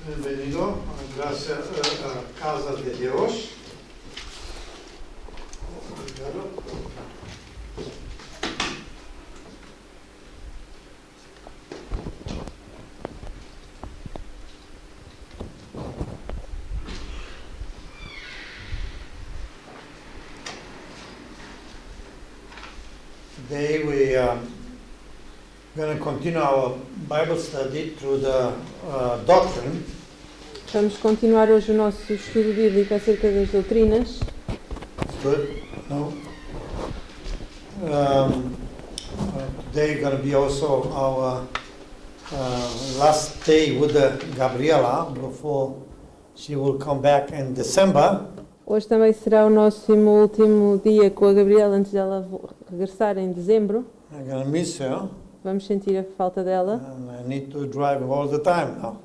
Bienvenido a Gracia a Casa de Dios. Obrigado. Today we going to continue our Bible study through the doctrine. Vamos continuar hoje o nosso estudo bíblico acerca das doutrinas. Good. No. Today going to be also our last day with Gabriela before she will come back in December. Hoje também será o nosso último dia com a Gabriela antes dela regressar em dezembro. I'm going to miss her. Vamos sentir a falta dela. And I need to drive all the time now.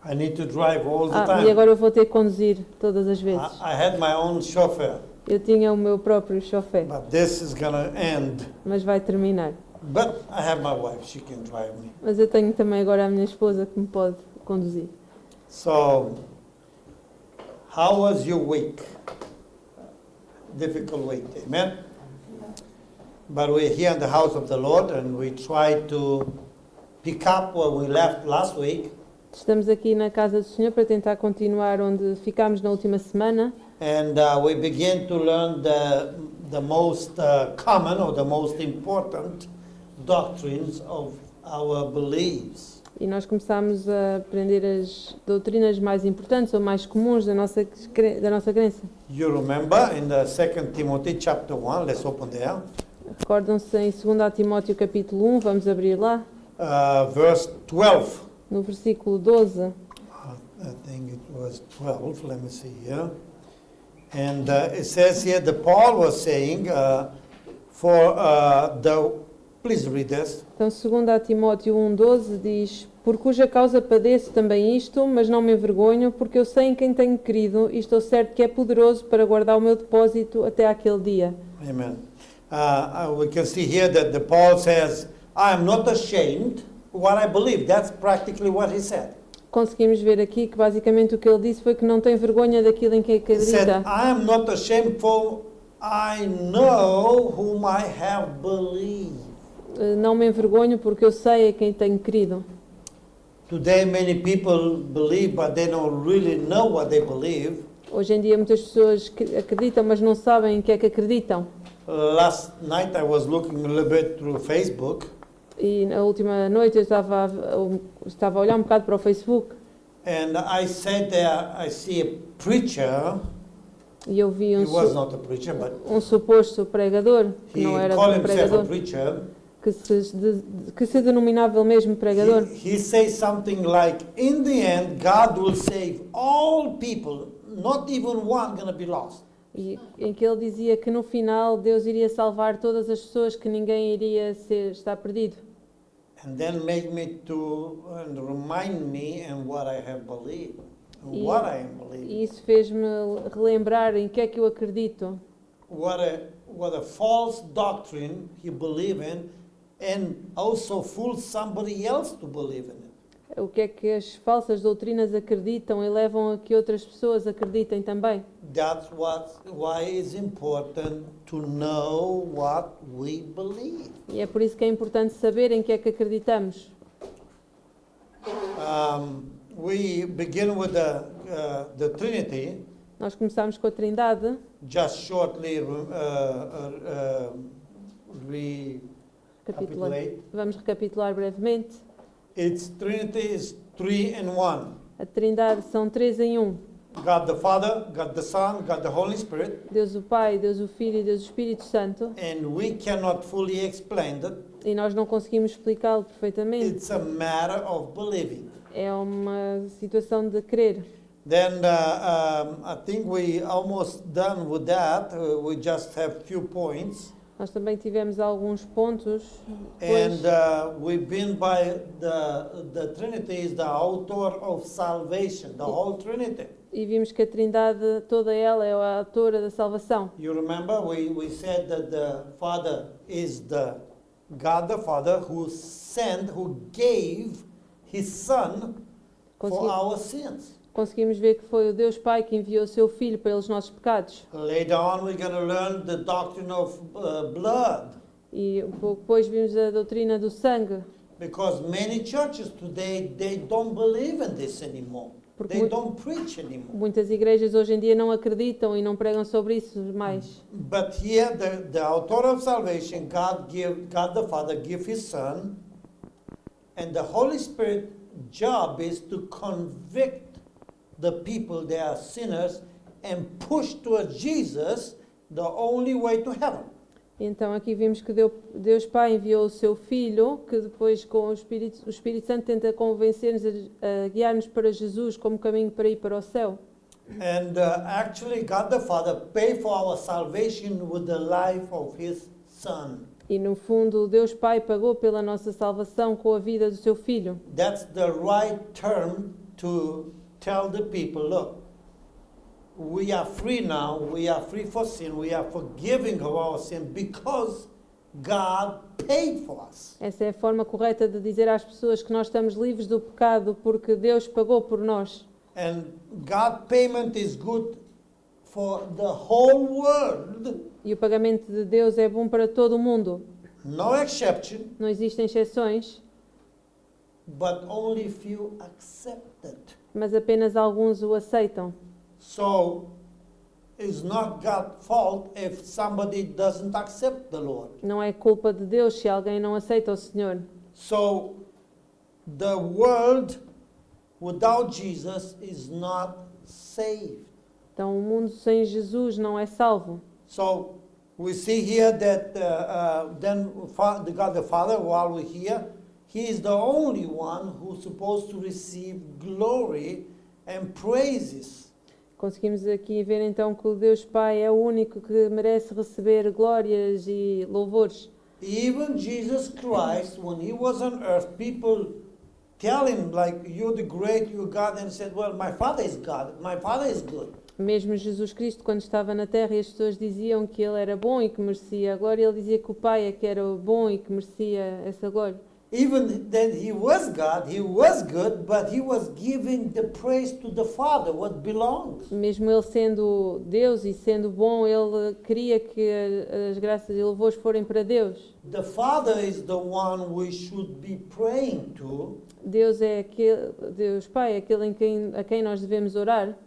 I need to drive all the E time. agora eu vou ter que conduzir todas as vezes. I had my own chauffeur, Eu tinha o meu próprio chofer, but this is going to end. mas vai terminar. But I have my wife, she can drive me. Mas eu tenho também agora a minha esposa que me pode conduzir. So, how was your week? Difficult week, amen? But we're here in the house of the Lord and we try to pick up where we left last week. Estamos aqui na casa do Senhor para tentar continuar onde ficámos na última semana. And we begin to learn the most common or the most important doctrines of our beliefs. E nós começámos a aprender as doutrinas mais importantes ou mais comuns da nossa crença. You remember in the 2 Timothy chapter 1, let's open there, Recordam-se em 2 Timóteo capítulo 1, vamos abrir lá, verse 12. no versículo 12. I think it was 12, let me see here. And it says here, Paul was saying, please read this. Então, 2 Timóteo 1,12 diz: Por cuja causa padeço também isto, mas não me envergonho, porque eu sei em quem tenho crido e estou certo que é poderoso para guardar o meu depósito até aquele dia. Amen. We can see here that Paul says, I am not ashamed what I believe. That's practically what he said. Conseguimos ver aqui que basicamente o que ele disse foi que não tem vergonha daquilo em que He said, acredita. I am not ashamed for I know whom I have believed. Não me envergonho porque eu sei a quem tenho crido. Today many people believe, but they don't really know what they believe. Hoje em dia muitas pessoas acreditam, mas não sabem em que é que acreditam. Last night I was looking a little bit through Facebook. E na última noite eu estava a olhar um bocado para o Facebook And I said there, I see a preacher. e eu vi He was not a preacher, but um suposto pregador, que he não era called um himself a pregador, preacher. que se denominava ele mesmo pregador. He says something like, in the end, God will save all people, not even one going to be lost. E em que ele dizia que no final Deus iria salvar todas as pessoas, que ninguém iria estar perdido. And then make me to and remind me and what I have believed, E, what I am believing. e isso fez-me relembrar em que é que eu acredito. What a false doctrine he believe in, and also fool somebody else to believe in it. O que é que as falsas doutrinas acreditam e levam a que outras pessoas acreditem também. That's why it's important to know what we believe. E é por isso que é importante saber em que é que acreditamos. We begin with the Trinity. Nós começamos com a Trindade. Just shortly Vamos recapitular brevemente. Its Trinity is 3 in 1. A Trindade são 3 em 1. God the Father, God the Son, God the Holy Spirit. Deus o Pai, Deus o Filho e Deus o Espírito Santo. And we cannot fully explain that. E nós não conseguimos explicá-lo perfeitamente. It's a matter of believing. É uma situação de crer. Then I think we almost done with that. We just have few points. Nós também tivemos alguns pontos. And we've been by the Trinity is the author of salvation, the whole Trinity. E vimos que a Trindade, toda ela, é a autora da salvação. You remember we said that the Father is the God the Father who gave His Son for Consegui- our sins. Conseguimos ver que foi o Deus Pai que enviou o seu Filho pelos nossos pecados. Later on, we're going to learn the doctrine of blood. E um pouco depois vimos a doutrina do sangue. Because many churches today, they don't believe in this anymore. Porque They mu- don't preach anymore. Muitas igrejas hoje em dia não acreditam e não pregam sobre isso mais. But here, the author of salvation, God the Father, give His Son, and the Holy Spirit job is to convict the people, they are sinners, and push towards Jesus, the only way to heaven. Então aqui vimos que Deus Pai enviou o seu Filho, que depois com o Espírito Santo tenta convencer-nos a guiar-nos para Jesus como caminho para ir para o céu. And actually, God the Father paid for our salvation with the life of His Son. E no fundo Deus Pai pagou pela nossa salvação com a vida do seu Filho. That's the right term to tell the people, look, we are free now, we are free for sin, we are forgiving of our sin because God paid for us. Essa é a forma correta de dizer às pessoas que nós estamos livres do pecado porque Deus pagou por nós. And God payment is good for the whole world, E o pagamento de Deus é bom para todo o mundo. no exception, Não existem exceções, but only few accept it. mas apenas alguns o aceitam. So it's not God's fault if somebody doesn't accept the Lord. Não é culpa de Deus se alguém não aceita o Senhor. So the world without Jesus is not saved. Então o mundo sem Jesus não é salvo. So we see here that then God the Father, while we're here, He is the only one who's supposed to receive glory and praises. Conseguimos aqui ver então que o Deus Pai é o único que merece receber glórias e louvores. Even Jesus Christ, when He was on earth, people tell Him like, "You're the great, you're God," and He said, "Well, my Father is God. My Father is good." Mesmo Jesus Cristo, quando estava na terra e as pessoas diziam que Ele era bom e que merecia a glória, Ele dizia que o Pai é que era bom e que merecia essa glória. Even then He was God, He was good, but He was giving the praise to the Father, what belongs. Mesmo Ele sendo Deus e sendo bom, Ele queria que as graças e louvores forem para Deus. The Father is the one we should be praying to, Deus é aquele, Deus Pai é aquele a quem nós devemos orar,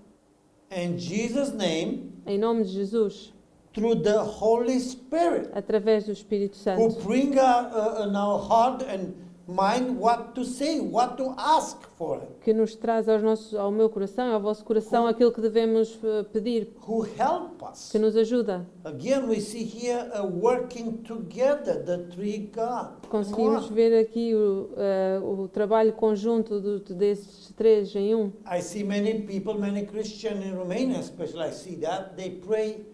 in Jesus' name, em nome de Jesus, through the Holy Spirit, através do Espírito who Santo, bring in our heart and mind what to say, what to ask for, que nos traz ao meu coração, ao vosso coração, aquilo que devemos pedir, who help us. que nos ajuda. Again, we see here working together, the three God. Conseguimos One. ver aqui o trabalho conjunto desses três em um. I see many people, many Christians in Romania especially, I see that, they pray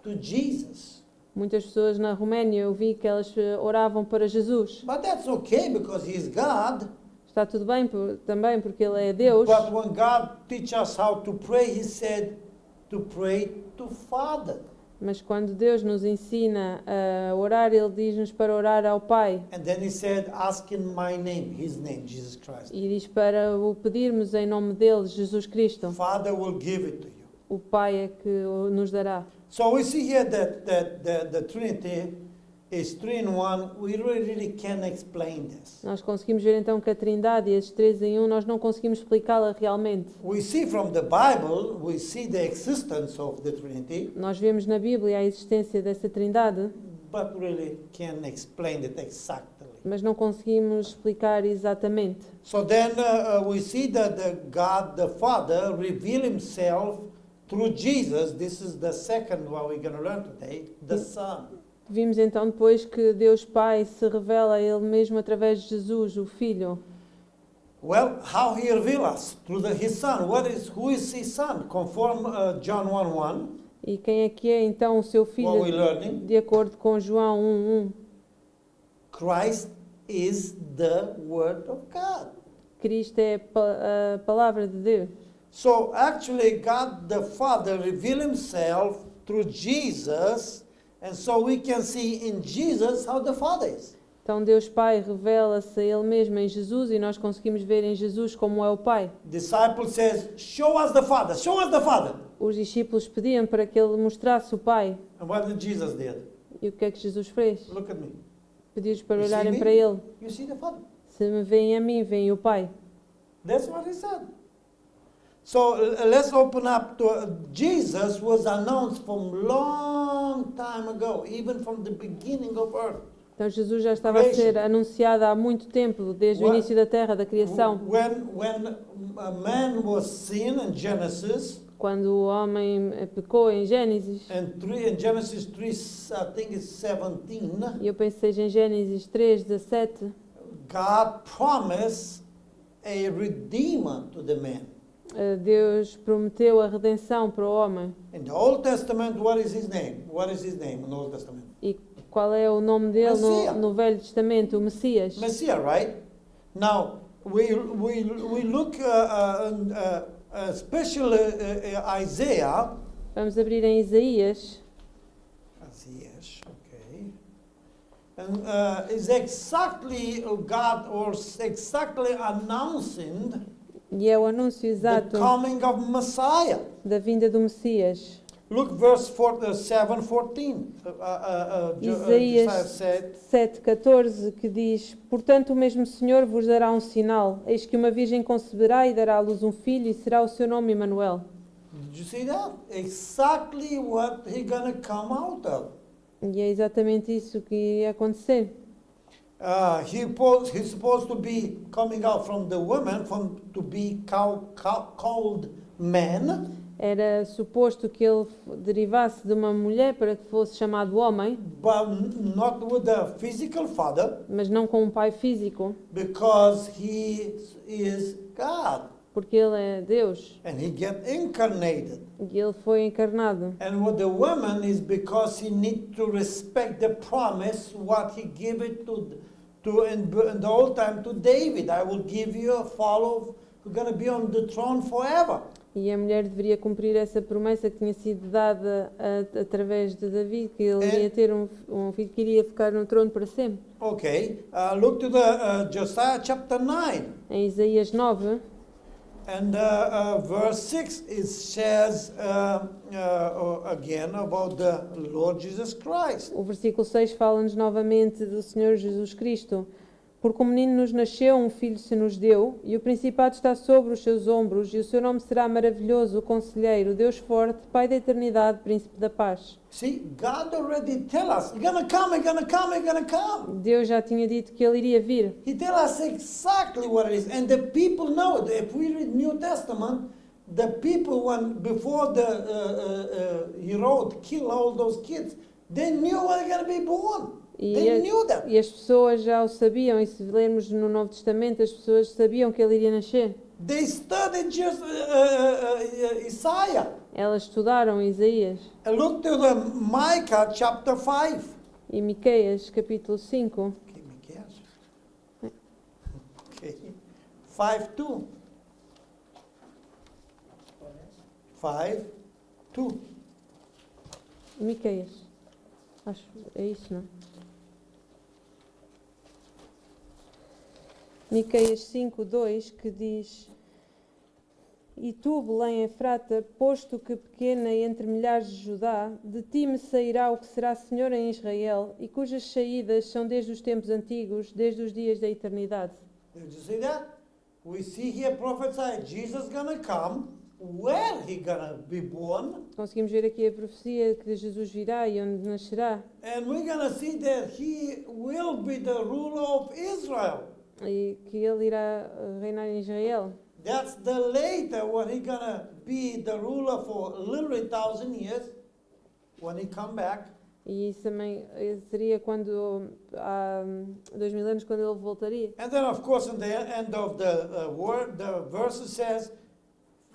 to Jesus. Muitas pessoas na Roménia, eu vi que elas oravam para Jesus. But that's okay because He's God. Está tudo bem também porque Ele é Deus. But when God teach us how to pray, He said to pray to Father. Mas quando Deus nos ensina a orar, Ele diz-nos para orar ao Pai. And then He said, ask in my name, His name, Jesus Christ. E diz para o pedirmos em nome dele, Jesus Cristo. Father will give it to you. O Pai é que nos dará. So we see here that the Trinity is three in one. We really can't explain this. Nós conseguimos ver então que a Trindade e estes três em um, nós não conseguimos explicá-la realmente. We see from the Bible, we see the existence of the Trinity, Nós vemos na Bíblia a existência dessa Trindade, but really can't explain it exactly. mas não conseguimos explicar exatamente. So then we see that God the Father reveal Himself through Jesus. This is the second one we're going to learn today, the Son. Vimos então depois que Deus Pai se revela a Ele mesmo através de Jesus, o Filho. Well, how He reveal us? Through His Son. Who is His Son? Conform John 1:1. E quem é que é então o seu Filho, What we're learning? de acordo com João 1:1? Christ is the Word of God. Cristo é a palavra de Deus. So actually, God the Father revealed Himself through Jesus, and so we can see in Jesus how the Father is. Então Deus Pai revela-se a Ele mesmo em Jesus e nós conseguimos ver em Jesus como é o Pai. Disciple says, show us the Father, show us the Father. Os discípulos pediam para que Ele mostrasse o Pai. And what did Jesus did? E o que é que Jesus fez? Look at me. Pediu-lhes para You see olharem me? para Ele. You see the Father. Se me veem a mim, veem o Pai. That's what he said. So let's open up to Jesus was announced from long time ago, even from the beginning of earth. Então Jesus já estava a ser anunciado há muito tempo, desde o início da Terra, da criação. When a man was sin in Genesis, Quando o homem pecou em Gênesis, in Genesis 3, I think it's 17, e eu penso que seja em Gênesis 3:17, God promised a redeemer to the man. Deus prometeu a redenção para o homem. In the Old Testament, what is his name? What is his name in the Old Testament? E qual é o nome dele Messias. no Velho Testamento? O Messias. Messiah, right? Now, we look especially Isaiah. Vamos abrir em Isaías. Yes, okay. And is exactly God or exactly announcing E é o anúncio the exato coming of Messiah. da vinda do Messias. Look, verse 7:14. Isaías said, 7:14, que diz: Portanto, o mesmo Senhor vos dará um sinal. Eis que uma virgem conceberá e dará à luz um filho, e será o seu nome Emanuel. Did you see that? Exactly what he gonna come out of. E é exatamente isso que ia acontecer. He's supposed to be coming out from the woman, to be called man, Era suposto que ele derivasse de uma mulher para que fosse chamado homem, but not with a physical father, mas não com um pai físico, because he is God, porque ele é Deus and he get incarnated. e ele foi encarnado. And with the woman is because he need to respect the promise what he gave it in the old time to David. I will give you a follow who's going to be on the throne forever. E a mulher deveria cumprir essa promessa que tinha sido dada através de Davi, que ele iria ter um filho que iria ficar no trono para sempre. Okay, look to the Josiah chapter 9. Em Isaías 9, And verse 6, it says again about the Lord Jesus Christ. o versículo 6 fala-nos novamente do Senhor Jesus Cristo. Porque um menino nos nasceu, um filho se nos deu, e o principado está sobre os seus ombros, e o seu nome será maravilhoso, o Conselheiro, Deus forte, Pai da eternidade, Príncipe da paz. See, God already tell us, you're gonna come, you're gonna come, you're gonna come. Deus já tinha dito que ele iria vir. He tell us exactly what it is. And the people know it. If we read New Testament, the people, before Herod killed all those kids, they knew they were going to be born. They knew that. E as pessoas já o sabiam, e se lermos no Novo Testamento, as pessoas sabiam que ele iria nascer. They studied just Isaiah. Elas estudaram Isaías And look to the Micah chapter 5. e Miqueias, capítulo 5. Okay, Micah. Okay. 5:2. 5:2. Miqueias. Acho, é isso, não? Miqueias 5:2, que diz: E tu, Belém Efrata, posto que pequena entre milhares de Judá, de ti me sairá o que será Senhor em Israel, e cujas saídas são desde os tempos antigos, desde os dias da eternidade. Did you see that? We see here prophesy Jesus gonna come, where he gonna be born, Conseguimos ver aqui a profecia que Jesus virá e onde nascerá, and we're gonna see that he will be the ruler of Israel. e que ele irá reinar em Israel. That's the later when he gonna be the ruler for literally 1,000 years, when he come back. E isso também seria quando há 2000 anos, quando ele voltaria. And then, of course, in the end of the word, the verse says,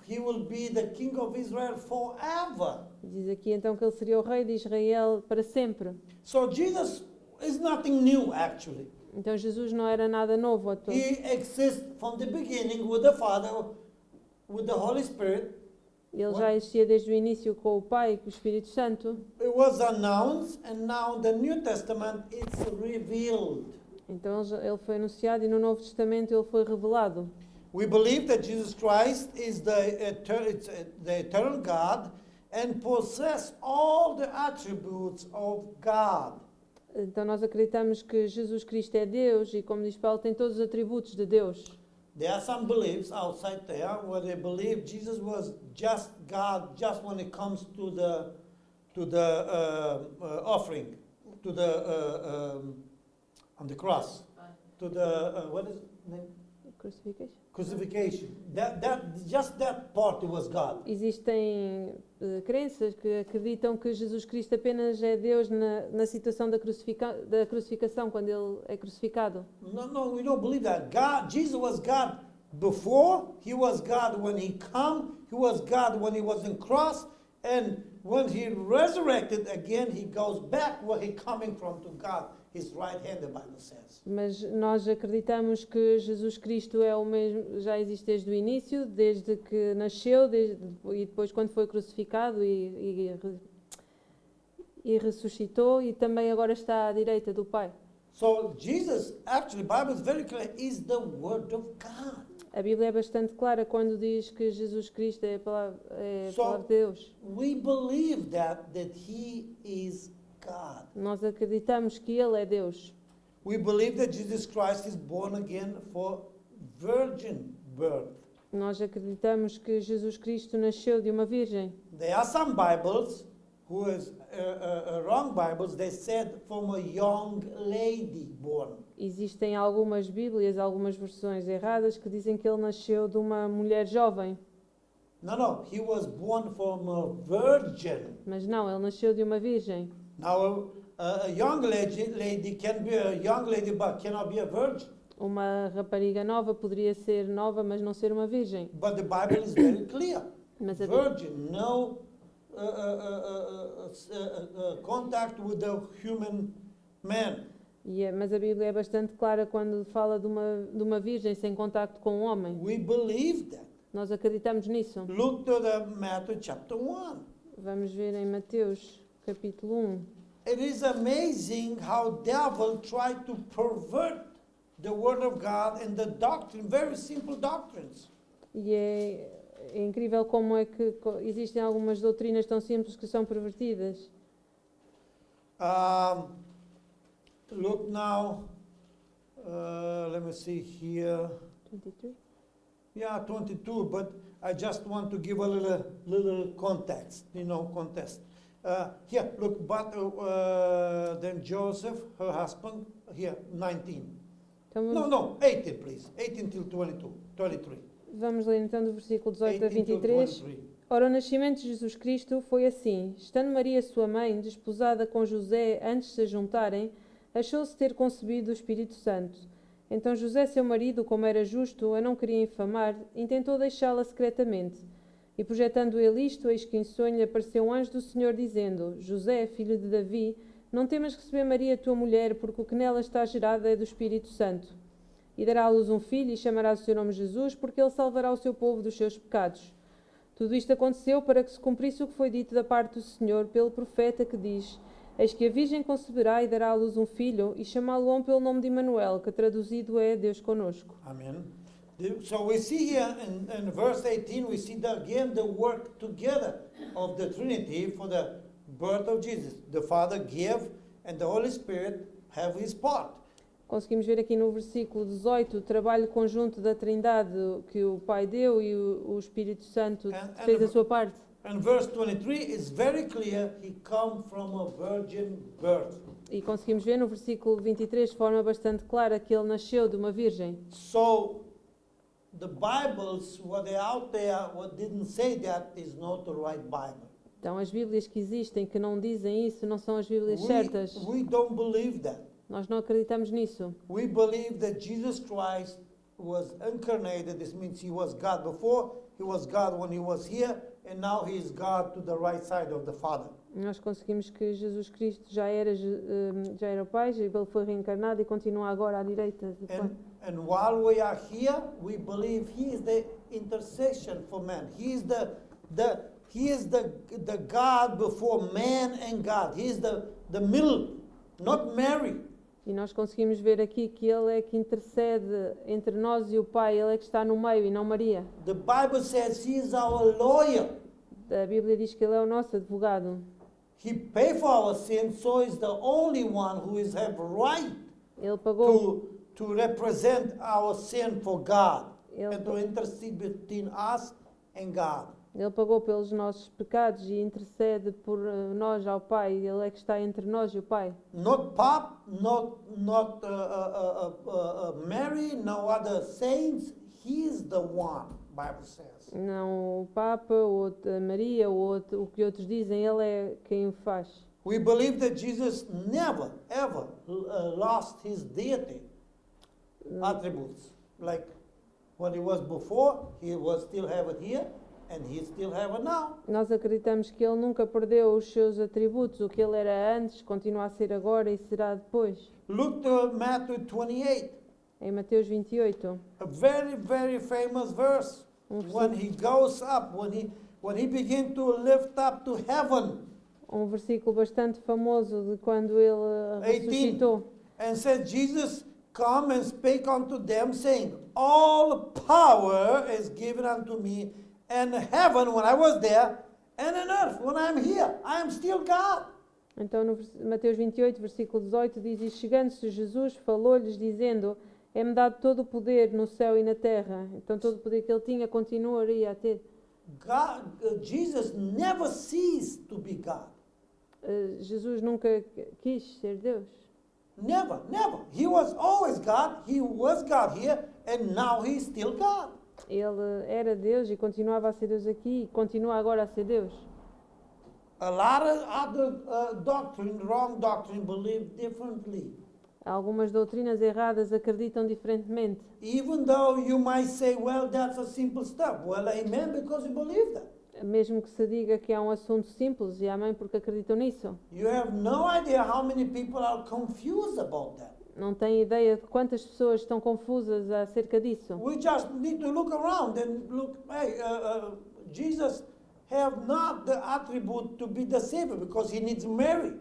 he will be the king of Israel forever. Diz aqui então que ele seria o rei de Israel para sempre. So Jesus is nothing new, actually. Então Jesus não era nada novo a todos. He exists from the beginning with the Father, with the Holy Spirit. Ele já existia desde o início com o Pai e com o Espírito Santo. It was announced, and now the New Testament it's revealed. Então ele foi anunciado e no Novo Testamento ele foi revelado. We believe that Jesus Christ is the eternal God and possess all the attributes of God. Então nós acreditamos que Jesus Cristo é Deus e, como diz Paulo, tem todos os atributos de Deus. There are some beliefs outside there where they believe Jesus was just God just when it comes to the offering, to the on the cross, to the what is the name? Crucifixion. Crucifixion. Just that part was God. Existem crenças que acreditam que Jesus Cristo apenas é Deus na situação da crucificação, quando ele é crucificado. No, we don't believe that. Jesus was God before. He was God when he came. He was God when he was in cross. And when he resurrected again, he goes back where he coming from to God. His right hand, the Bible says. Mas nós acreditamos que Jesus Cristo é o mesmo, já existe desde o início, desde que nasceu, e depois quando foi crucificado e ressuscitou, e também agora está à direita do Pai. So Jesus, actually, the Bible is very clear, is the Word of God. A Bíblia é bastante clara quando diz que Jesus Cristo é a palavra de Deus. We believe that He is God. Nós acreditamos que Ele é Deus. We believe that Jesus Christ is born again for virgin birth. Nós acreditamos que Jesus Cristo nasceu de uma virgem. There are some Bibles who is wrong Bibles. They said from a young lady born. Existem algumas Bíblias, algumas versões erradas que dizem que ele nasceu de uma mulher jovem. No, he was born from a virgin. Mas não, ele nasceu de uma virgem. Now, a young lady can be a young lady, but cannot be a virgin. Uma rapariga nova poderia ser nova, mas não ser uma virgem. But the Bible is very clear. Mas Virgin, no contact with the human man. Mas a Bíblia é bastante clara quando fala de uma virgem sem contacto com um homem. We believe that. Nós acreditamos nisso. Look to the Matthew chapter 1. Vamos ver em Mateus capítulo 1. It is amazing how devil tried to pervert the word of God and the doctrine, very simple doctrines. E é incrível como é que existem algumas doutrinas tão simples que são pervertidas. Look now, let me see here. 23. Yeah, 22, but I just want to give a little context, context. Here, look, but then Joseph, her husband, here, 19. Então No, 18, please. 18 till 23. Vamos ler então do versículo 18 a 18 till 23. 23. Ora, o nascimento de Jesus Cristo foi assim. Estando Maria, sua mãe, desposada com José antes de se juntarem, achou-se ter concebido o Espírito Santo. Então José, seu marido, como era justo, a não queria infamar, intentou deixá-la secretamente. E projetando ele isto, eis que em sonho lhe apareceu um anjo do Senhor, dizendo: José, filho de Davi, não temas receber Maria, tua mulher, porque o que nela está gerado é do Espírito Santo. E dará à luz um filho, e chamará o seu nome Jesus, porque ele salvará o seu povo dos seus pecados. Tudo isto aconteceu para que se cumprisse o que foi dito da parte do Senhor pelo profeta, que diz: Eis que a Virgem conceberá e dará à luz um filho, e chamá-lo-ão pelo nome de Emanuel, que traduzido é Deus conosco. Amen. So we see here in verse 18, we see again the work together of the Trinity for the birth of Jesus. The Father gave and the Holy Spirit have his part. Conseguimos ver aqui no versículo 18 o trabalho conjunto da Trindade que o Pai deu e o Espírito Santo fez a sua parte. And verse 23 is very clear, he come from a virgin birth. E conseguimos ver no versículo 23 de forma bastante clara que ele nasceu de uma virgem. So the Bibles, what they out there, what didn't say that is not the right Bible. Então as Bíblias que existem que não dizem isso não são as Bíblias certas. We don't believe that. Nós não acreditamos nisso. We believe that Jesus Christ was incarnated. This means he was God before, he was God when he was here, and now he is God to the right side of the Father. Nós conseguimos que Jesus Cristo já era o Pai, ele foi reencarnado e continua agora à direita do Pai. And while we are here, we believe he is the intercession for man. He is the God before man and God. He is the middle, not Mary. E nós conseguimos ver aqui que Ele é que intercede entre nós e o Pai, Ele é que está no meio e não Maria. The Bible says he is our lawyer. A Bíblia diz que Ele é o nosso advogado. He paid for our sins, so he's the only one who is have right Ele pagou, to represent our sin for God Ele, and to intercede between us and God. Ele pagou pelos nossos pecados e intercede por nós ao Pai. Ele é que está entre nós e o Pai. Not Pop, not Mary, no other saints. He is the one. Bible says. Não o Papa, ou a Maria, ou o que outros dizem, Ele é quem o faz. We believe that Jesus never ever lost his deity attributes. Like when he was before, he was still have it here, and he still have it now. Nós acreditamos que Ele nunca perdeu os seus atributos. O que Ele era antes, continua a ser agora e será depois. Look to Matthew 28, Em Mateus 28, a very, very famous verse. When he goes up, when he begins to lift up to heaven, um versículo bastante famoso de quando Ele 18, ressuscitou. and says, Jesus come and spake unto them, saying, all power is given unto me in heaven when I was there, and in earth when I am here. I am still God. Então, no Mateus 28, versículo 18, diz: E chegando-se Jesus, falou-lhes, dizendo: É-me dado todo o poder no céu e na terra. Então, todo o poder que ele tinha continuaria a ter. Jesus never ceased to be God. Jesus nunca quis ser Deus. Never, never. He was always God. He was God here, and now he is still God. Ele era Deus e continuava a ser Deus aqui e continua agora a ser Deus. A lot of other doctrine, wrong doctrine, believe differently. Algumas doutrinas erradas acreditam diferentemente. Even though you might say, well, that's a simple stuff. Well, amen, because you believe that. Mesmo que se diga que é um assunto simples, e amém porque acreditam nisso. You have no idea how many people are confused about that. Não têm ideia de quantas pessoas estão confusas acerca disso. We just need to look around and look, hey, Jesus have not the attribute to be the Savior because he needs Mary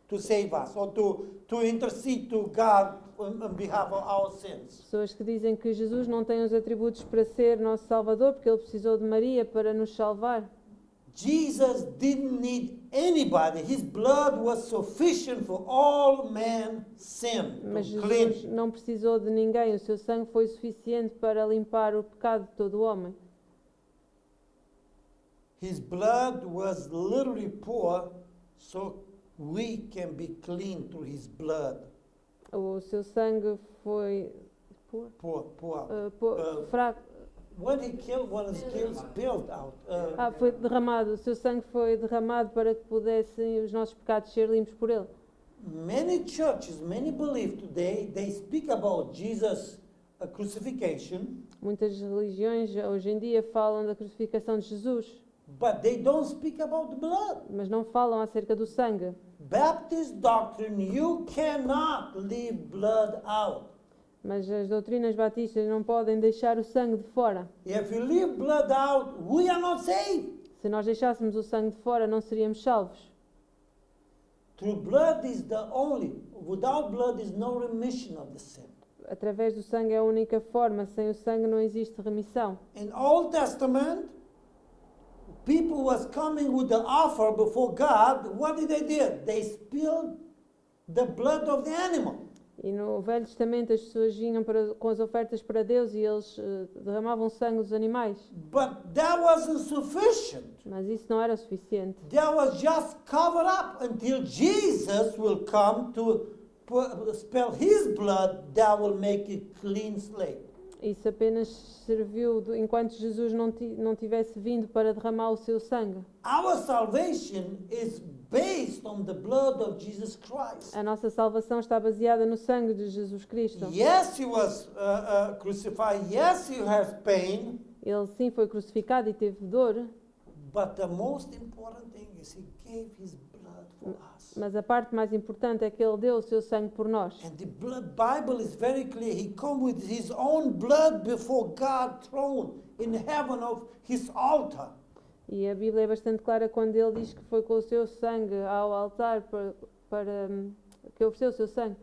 to save us or to intercede to God on behalf of our sins. Pessoas que dizem que Jesus não tem os atributos para ser nosso Salvador porque ele precisou de Maria para nos salvar. Jesus didn't need anybody. His blood was sufficient for all man's sin. Mas To Jesus clean. não precisou de ninguém, o seu sangue foi suficiente para limpar o pecado de todo o homem. His blood was literally poured so we can be clean through his blood. O seu sangue foi fraco. When he killed, when his kills spilled out. Foi derramado. O seu sangue foi derramado para que pudessem os nossos pecados ser limpos por ele. Many churches, many believe today, they speak about Jesus' crucifixion, Muitas religiões hoje em dia falam da crucificação de Jesus, but they don't speak about the blood. mas não falam acerca do sangue. Baptist doctrine, you cannot leave blood out. Mas as doutrinas batistas não podem deixar o sangue de fora. If you leave blood out, we are not saved. Se nós deixássemos o sangue de fora, não seríamos salvos. Through blood is the only, without blood is no remission of the sin. Através do sangue é a única forma, sem o sangue não existe remissão. In Old Testament, people was coming with the offer before God. What did they do? They spilled the blood of the animal. E no Velho Testamento as pessoas vinham com as ofertas para Deus e eles derramavam sangue dos animais. But that wasn't sufficient. Mas isso não era o suficiente. That was just covered up until Jesus will come to spill his blood. That will make it clean slate. Isso apenas serviu enquanto Jesus não tivesse vindo para derramar o seu sangue. Our salvation is based on the blood of Jesus Christ. A nossa salvação está baseada no sangue de Jesus Cristo. Yes, he was crucified. Yes, he has pain. Ele sim foi crucificado e teve dor, But the most important thing is he gave his blood for us. mas a parte mais importante é que ele deu o seu sangue por nós. And the Bible is very clear. He come with his own blood before God's throne in heaven of his altar. E a Bíblia é bastante clara quando ele diz que foi com o seu sangue ao altar para que ofereceu o seu sangue.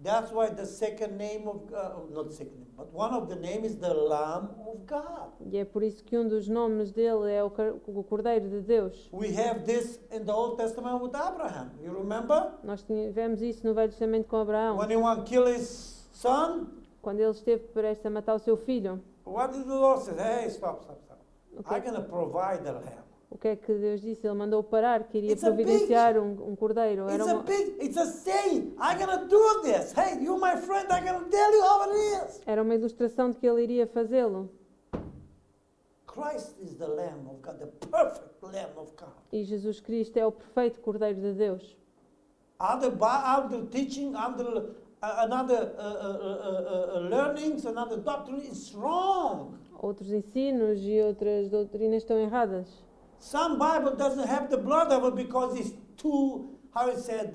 That's why the second name of, not second name, but one of the name is the Lamb of God. E é por isso que um dos nomes dele é o Cordeiro de Deus. We have this in the Old Testament with Abraham. You remember? Nós tivemos isso no Velho Testamento com Abraão. When he wanted to kill his son, Quando ele esteve prestes a matar o seu filho, what did the Lord say? Hey, stop. o que, I'm going to provide the lamb. o que é que Deus disse? Ele mandou parar, que iria It's a providenciar um cordeiro. It's a saying. I'm going to do this. Hey, you my friend, I'm going to tell you how it is. Era uma ilustração de que ele iria fazê-lo. Christ is the Lamb of God, the perfect Lamb of God. E Jesus Cristo é o perfeito Cordeiro de Deus. Other teaching, other learnings, another doctrine is wrong. Outros ensinos e outras doutrinas estão erradas. Some Bible doesn't have the blood of it because it's too, how it said,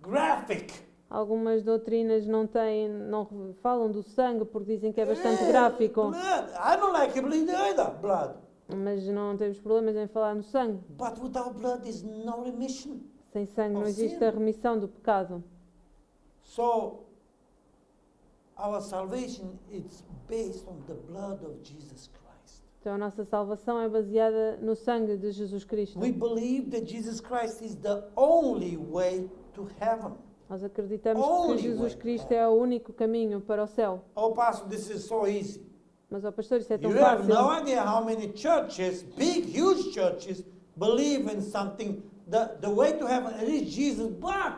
graphic. Algumas doutrinas não falam do sangue porque dizem que é bastante gráfico. Blood. I don't like bleed either, blood. Mas não temos problemas em falar no sangue. But without blood is no remission. Sem sangue não Of existe sin. a remissão do pecado. So, our salvation is based on the blood of Jesus Christ. Então a nossa salvação é baseada no sangue de Jesus Cristo. We believe that Jesus Christ is the only way to heaven. Nós acreditamos que Only Jesus way. Cristo é o único caminho para o céu. Oh, Pastor, this is so easy. Mas, ó pastor, isso é tão You have fácil. no idea how many churches, big, huge churches, believe in something. The way to heaven is Jesus, but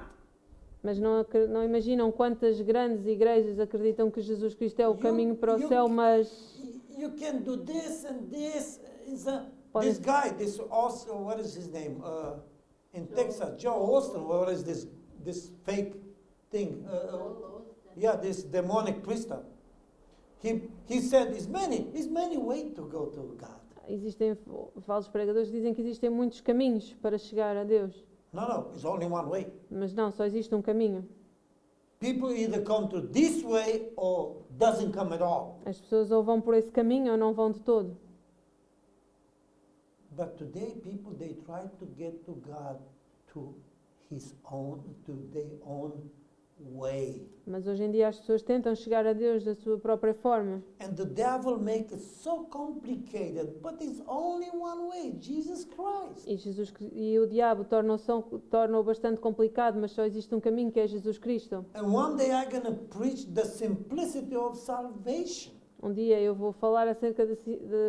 Mas não imaginam quantas grandes igrejas acreditam que Jesus Cristo é o caminho para o céu, mas you can do this and this. Podem- This guy, this also, what is his name? In Texas, Joe Austin. What is this fake thing? Yeah, this demonic priester. He said, "There's many ways to go to God." existem falsos pregadores que dizem que existem muitos caminhos para chegar a Deus. No, it's only one way. Mas não, só existe um caminho. People either come to this way or doesn't come at all. As pessoas ou vão por esse caminho ou não vão de todo. But today, people they try to get to God to their own way. Mas hoje em dia as pessoas tentam chegar a Deus da sua própria forma. And the devil makes it so complicated, but there's only one way, Jesus Christ. E o diabo torna-o bastante complicado, mas só existe um caminho que é Jesus Cristo. And one day I'm going to preach the simplicity of salvation. Um dia eu vou falar acerca de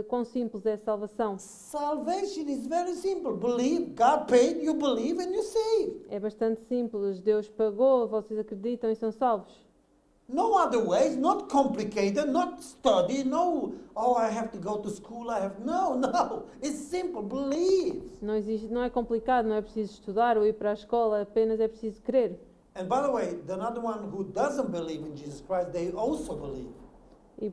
quão simples é a salvação. Salvation is very simple. Believe, God paid, you believe and you're saved. É bastante simples. Deus pagou, vocês acreditam e são salvos. No other ways, not complicated, not study, no, oh, I have to go to school, no, it's simple, believe. Não é complicado, não é preciso estudar ou ir para a escola, apenas é preciso crer. And by the way, the another one who doesn't believe in Jesus Christ, they also believe. E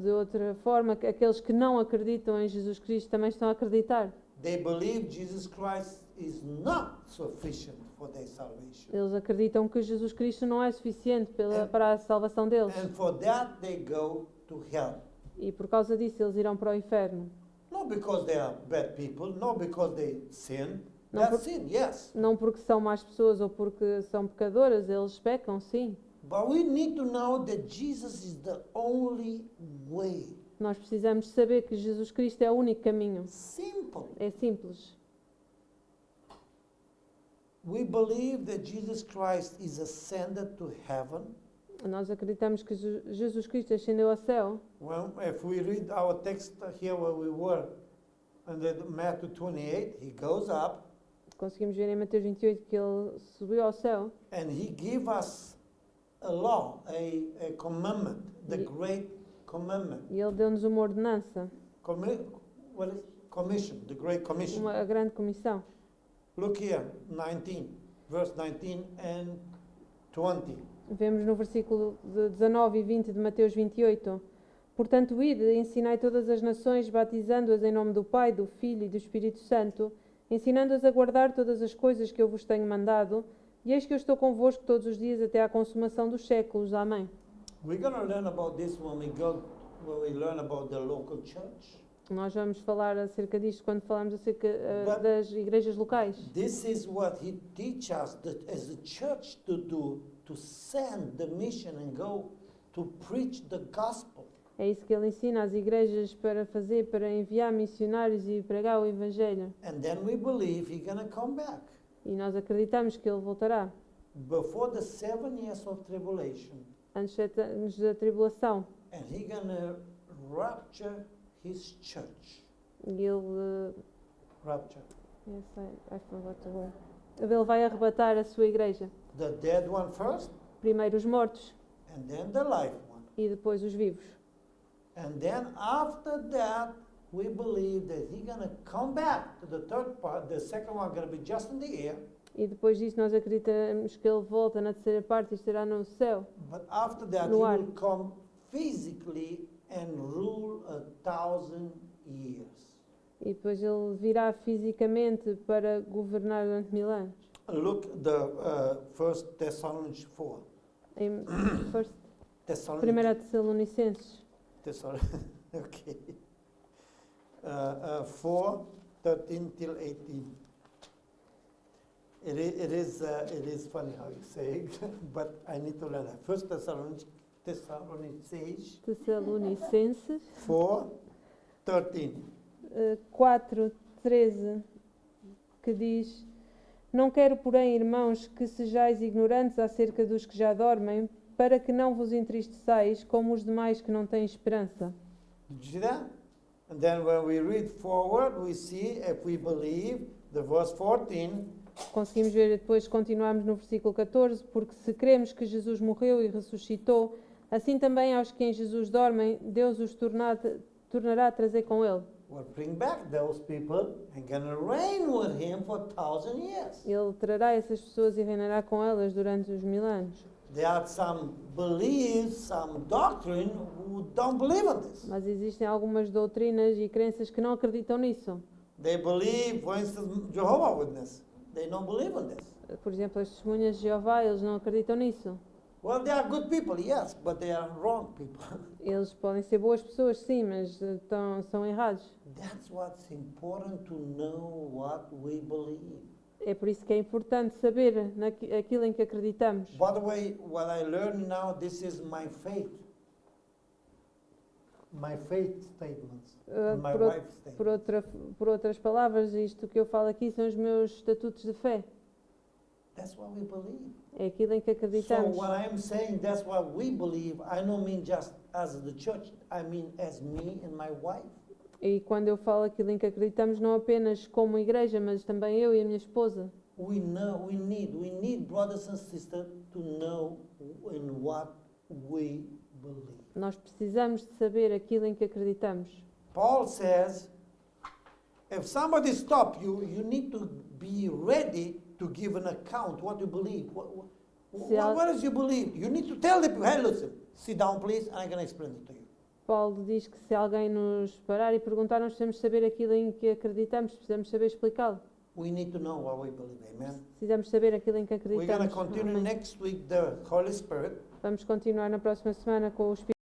de outra forma, aqueles que não acreditam em Jesus Cristo também estão a acreditar. They believe Jesus Christ is not sufficient for their salvation. Eles acreditam que Jesus Cristo não é suficiente para a salvação deles. And for that they go to hell. E por causa disso eles irão para o inferno. Not because they are bad people, not because they sin. Não That's por- sin, yes. Não porque são más pessoas ou porque são pecadoras, eles pecam, sim. But we need to know that Jesus is the only way. Nós precisamos saber que Jesus Cristo é o único caminho. Simple. É simples. We believe that Jesus Christ is ascended to heaven. Nós acreditamos que Jesus Cristo ascendeu ao céu. Well, if we read our text here where we were, and then Matthew 28, he goes up Conseguimos ver em Mateus 28 que ele subiu ao céu and he gave us a law, a commandment, the Ye- great commandment. e ele deu-nos uma ordenança, What is commission? The great commission. uma grande comissão. Look here, 19, verse 19 and 20. Vemos no versículo de 19 e 20 de Mateus 28. Portanto, ide e ensinai todas as nações, batizando-as em nome do Pai, do Filho e do Espírito Santo, ensinando-as a guardar todas as coisas que eu vos tenho mandado, e eis que eu estou convosco todos os dias até à consumação dos séculos. Amém. We're going to learn about this when we learn about the local church. Nós vamos falar acerca disto quando falamos acerca But- das igrejas locais. This is what he teaches us that as a church to do, to send the mission and go to preach the gospel. É isso que ele ensina às igrejas para fazer, para enviar missionários e pregar o Evangelho. And then we believe he's going to come back. E nós acreditamos que ele voltará Before the 7 years of tribulation, antes de 7 anos da tribulação. and he's going to rapture his church. E ele. Rapture. Yes, I forgot the word. Ele vai arrebatar a sua igreja. The dead one first, Primeiro os mortos and then the live one. e depois os vivos. And then after that, we believe that he's going to come back to the third part. The second one going to be just in the air. E depois disso nós acreditamos que ele volta na terceira parte e estará no céu. But after that, No he ar. will come physically and rule 1,000 years. E depois ele virá fisicamente para governar durante 1000 anos. Look, the 1 Thessalonians 4. Em first, Thessalonians. 1 Tessalonicenses. Okay. 4, 13 till 18. It is funny how you say it, but I need to learn that. 1 Thessalonians Tessalonicenses 4, 13. 4:13, que diz: Não quero, porém, irmãos, que sejais ignorantes acerca dos que já dormem, para que não vos entristeçais como os demais que não têm esperança. Did you see that? And then when we read forward, we see if we believe the verse 14, Conseguimos ver depois, continuamos no versículo 14, porque se cremos que Jesus morreu e ressuscitou, assim também aos que em Jesus dormem, Deus os tornará a trazer com ele. will bring back those people and gonna reign with him for 1,000 years. Ele trará essas pessoas e reinará com elas durante os 1000 anos. There are some beliefs, some doctrine who don't believe in this. Mas existem algumas doutrinas e crenças que não acreditam nisso. They believe, for instance, Jehovah Witness. They don't believe in this. Por exemplo, as testemunhas de Jeová, eles não acreditam nisso. Well, they are good people, yes, but they are wrong people. Eles podem ser boas pessoas, sim, mas são errados. That's what's important to know what we believe. É por isso que é importante saber aquilo em que acreditamos. By the way, what I learned now, this is my faith. My faith statements. Uh, My por, ou- wife's statements. por outras palavras, isto que eu falo aqui são os meus estatutos de fé. That's what we believe. É aquilo em que So acreditamos. when I'm saying that's what we believe, I don't mean just as the church, I mean as me and my wife. E quando eu falo aquilo em que acreditamos, não apenas como igreja, mas também eu e a minha esposa. We need brothers and sisters to know in what we believe. Nós precisamos de saber aquilo em que acreditamos. Paul says, if somebody stop you, you need to be ready to give an account what you believe. What is your belief? You need to tell the people, hey, listen, sit down please, and I'm going to explain it to you. Paulo diz que se alguém nos parar e perguntar, nós precisamos saber aquilo em que acreditamos, precisamos saber explicá-lo. We need to know what we believe, amen? Precisamos saber aquilo em que We're going to acreditamos. continue Amém. next week the Holy Spirit. Vamos continuar na próxima semana com o Espírito